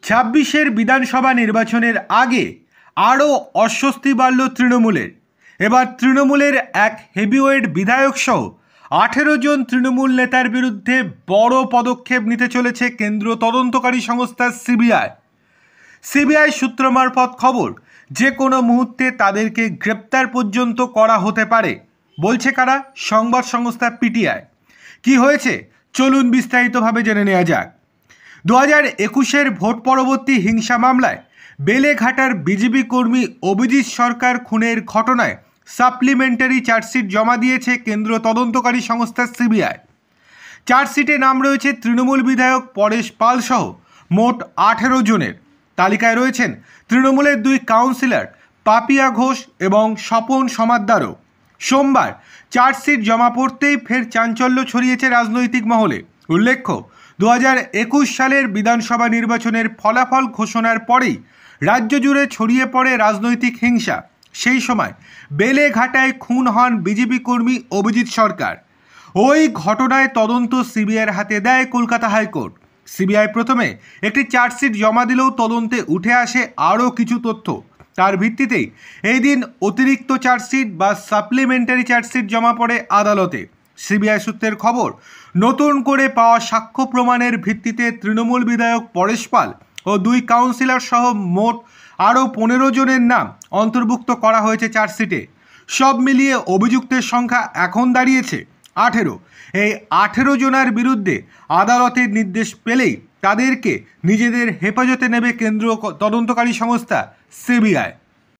ছাব্বিশের বিধানসভা নির্বাচনের আগে আরও অস্বস্তি বাড়ল তৃণমূলের। এবার তৃণমূলের এক হেভিওয়েট বিধায়ক সহ 18 জন তৃণমূল নেতার বিরুদ্ধে বড় পদক্ষেপ নিতে চলেছে কেন্দ্রীয় তদন্তকারী সংস্থা সিবিআই সূত্র মারফত খবর, যে কোনো মুহূর্তে তাদেরকে গ্রেপ্তার পর্যন্ত করা হতে পারে। বলছে কারা? সংবাদ সংস্থা পিটিআই। কি হয়েছে চলুন বিস্তারিতভাবে জেনে নেওয়া যাক। 2021-এর ভোট পরবর্তী হিংসা মামলায় বেলেঘাটার বিজেপি কর্মী অভিজিৎ সরকার খুনের ঘটনায় সাপ্লিমেন্টারি চার্জশিট জমা দিয়েছে কেন্দ্রীয় তদন্তকারী সংস্থা সিবিআই। চার্জশিটে নাম রয়েছে তৃণমূল বিধায়ক পরেশ পাল সহ মোট 18 জনের। তালিকায় রয়েছেন তৃণমূলের 2 কাউন্সিলর পাপিয়া ঘোষ এবং স্বপন সমাদ্দারও। সোমবার চার্জশিট জমা পড়তেই ফের চাঞ্চল্য ছড়িয়েছে রাজনৈতিক মহলে। উল্লেখ্য, 2021 সালের বিধানসভা নির্বাচনের ফলাফল ঘোষণার পরেই রাজ্য জুড়ে ছড়িয়ে পড়ে রাজনৈতিক হিংসা। সেই সময় বেলেঘাটায় খুন হন বিজেপি কর্মী অভিজিৎ সরকার। ওই ঘটনায় তদন্ত সিবিআইয়ের হাতে দেয় কলকাতা হাইকোর্ট। সিবিআই প্রথমে একটি চার্জশিট জমা দিলেও তদন্তে উঠে আসে আরও কিছু তথ্য। তার ভিত্তিতেই এই দিন অতিরিক্ত চার্জশিট বা সাপ্লিমেন্টারি চার্জশিট জমা পড়ে আদালতে। সিবিআই সূত্রের খবর, নতুন করে পাওয়া সাক্ষ্য প্রমাণের ভিত্তিতে তৃণমূল বিধায়ক পরেশ পাল ও 2 কাউন্সিলর সহ মোট আরও 15 জনের নাম অন্তর্ভুক্ত করা হয়েছে চার্জশিটে। সব মিলিয়ে অভিযুক্তের সংখ্যা এখন দাঁড়িয়েছে 18। এই 18 জনের বিরুদ্ধে আদালতের নির্দেশ পেলেই তাদেরকে নিজেদের হেফাজতে নেবে কেন্দ্রীয় তদন্তকারী সংস্থা সিবিআই।